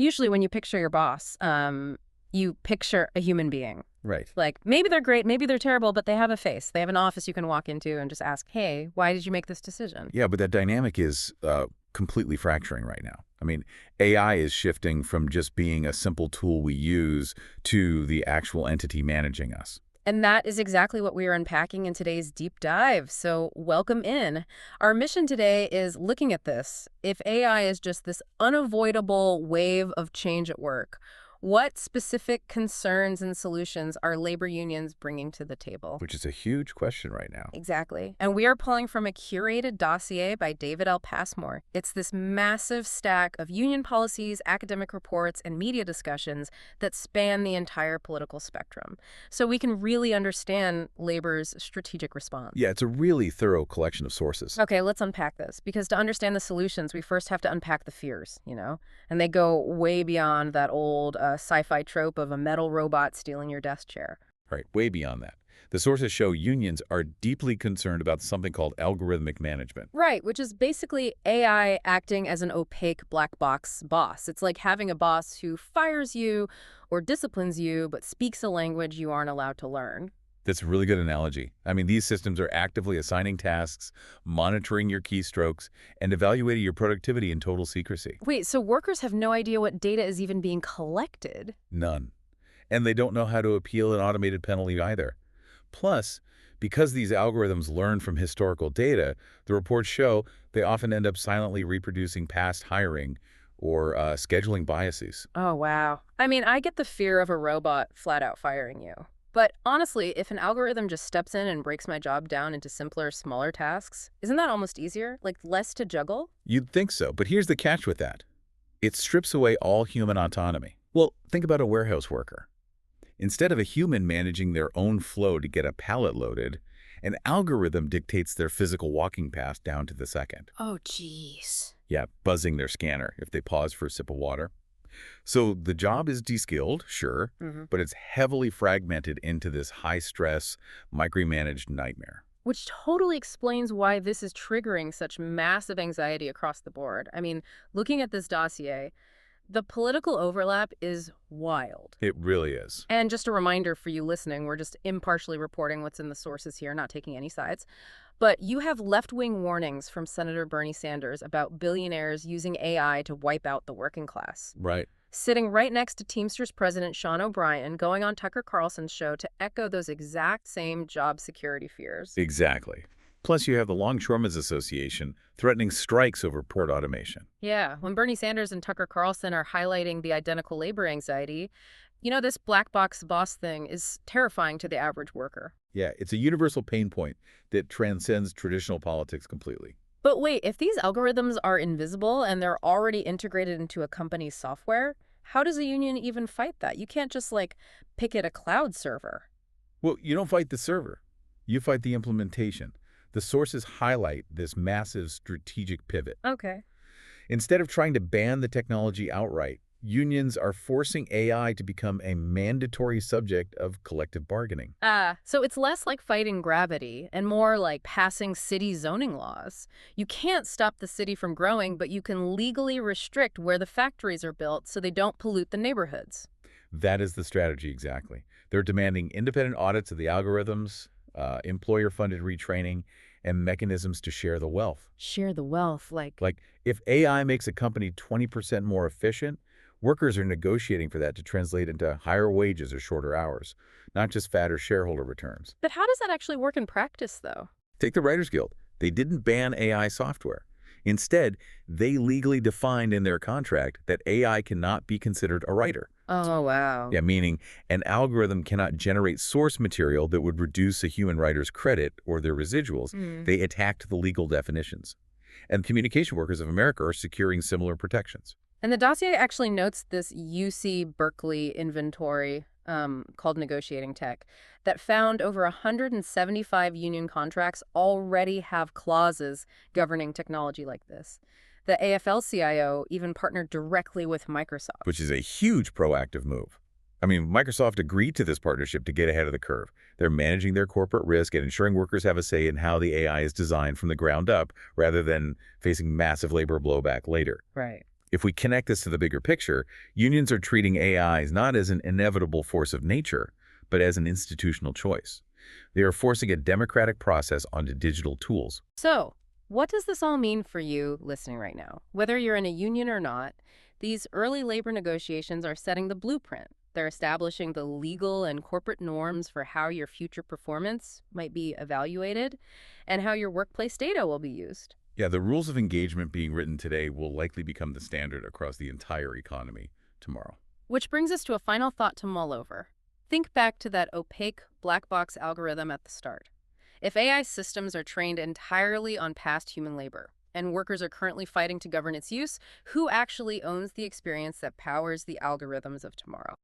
Usually when you picture your boss, you picture a human being. Right. Like, maybe they're great, maybe they're terrible, but they have a face. They have an office you can walk into and just ask, hey, why did you make this decision? Yeah, but that dynamic is completely fracturing right now. I mean, AI is shifting from just being a simple tool we use to the actual entity managing us. And that is exactly what we are unpacking in today's deep dive. So welcome in. Our mission today is looking at this. If AI is just this unavoidable wave of change at work, what specific concerns and solutions are labor unions bringing to the table? Which is a huge question right now. Exactly. And we are pulling from a curated dossier by David L. Passmore. It's this massive stack of union policies, academic reports, and media discussions that span the entire political spectrum. So we can really understand labor's strategic response. Yeah, it's a really thorough collection of sources. Okay, let's unpack this. Because to understand the solutions, we first have to unpack the fears, And they go way beyond that old sci-fi trope of a metal robot stealing your desk chair. Right, way beyond that. The sources show unions are deeply concerned about something called algorithmic management. Right, which is basically AI acting as an opaque black box boss. It's like having a boss who fires you or disciplines you, but speaks a language you aren't allowed to learn. That's a really good analogy. I mean, these systems are actively assigning tasks, monitoring your keystrokes, and evaluating your productivity in total secrecy. Wait, so workers have no idea what data is even being collected? None. And they don't know how to appeal an automated penalty either. Plus, because these algorithms learn from historical data, the reports show they often end up silently reproducing past hiring or scheduling biases. Oh, wow. I mean, I get the fear of a robot flat out firing you. But honestly, if an algorithm just steps in and breaks my job down into simpler, smaller tasks, isn't that almost easier? Like less to juggle? You'd think so, but here's the catch with that. It strips away all human autonomy. Well, think about a warehouse worker. Instead of a human managing their own flow to get a pallet loaded, an algorithm dictates their physical walking path down to the second. Oh, jeez. Yeah, buzzing their scanner if they pause for a sip of water. So the job is de-skilled, sure, but it's heavily fragmented into this high-stress, micromanaged nightmare. Which totally explains why this is triggering such massive anxiety across the board. I mean, looking at this dossier, the political overlap is wild. It really is. And just a reminder for you listening, we're just impartially reporting what's in the sources here, not taking any sides. But you have left-wing warnings from Senator Bernie Sanders about billionaires using AI to wipe out the working class. Right. Sitting right next to Teamsters President Sean O'Brien, going on Tucker Carlson's show to echo those exact same job security fears. Exactly. Plus, you have the Longshoremen's Association threatening strikes over port automation. Yeah, when Bernie Sanders and Tucker Carlson are highlighting the identical labor anxiety, this black box boss thing is terrifying to the average worker. Yeah, it's a universal pain point that transcends traditional politics completely. But wait, if these algorithms are invisible and they're already integrated into a company's software, how does a union even fight that? You can't just, picket a cloud server. Well, you don't fight the server. You fight the implementation. The sources highlight this massive strategic pivot. Okay. Instead of trying to ban the technology outright, unions are forcing AI to become a mandatory subject of collective bargaining. So it's less like fighting gravity and more like passing city zoning laws. You can't stop the city from growing, but you can legally restrict where the factories are built so they don't pollute the neighborhoods. That is the strategy, exactly. They're demanding independent audits of the algorithms, employer-funded retraining, and mechanisms to share the wealth. Share the wealth, Like, if AI makes a company 20% more efficient, workers are negotiating for that to translate into higher wages or shorter hours, not just fatter shareholder returns. But how does that actually work in practice, though? Take the Writers Guild. They didn't ban AI software. Instead, they legally defined in their contract that AI cannot be considered a writer. Oh, wow. Yeah, meaning an algorithm cannot generate source material that would reduce a human writer's credit or their residuals. They attacked the legal definitions. And Communication Workers of America are securing similar protections. And the dossier actually notes this UC Berkeley inventory called Negotiating Tech that found over 175 union contracts already have clauses governing technology like this. The AFL-CIO even partnered directly with Microsoft. Which is a huge proactive move. I mean, Microsoft agreed to this partnership to get ahead of the curve. They're managing their corporate risk and ensuring workers have a say in how the AI is designed from the ground up, rather than facing massive labor blowback later. Right. If we connect this to the bigger picture, unions are treating AIs not as an inevitable force of nature, but as an institutional choice. They are forcing a democratic process onto digital tools. So, what does this all mean for you listening right now? Whether you're in a union or not, these early labor negotiations are setting the blueprint. They're establishing the legal and corporate norms for how your future performance might be evaluated and how your workplace data will be used. Yeah, the rules of engagement being written today will likely become the standard across the entire economy tomorrow. Which brings us to a final thought to mull over. Think back to that opaque black box algorithm at the start. If AI systems are trained entirely on past human labor, and workers are currently fighting to govern its use, who actually owns the experience that powers the algorithms of tomorrow?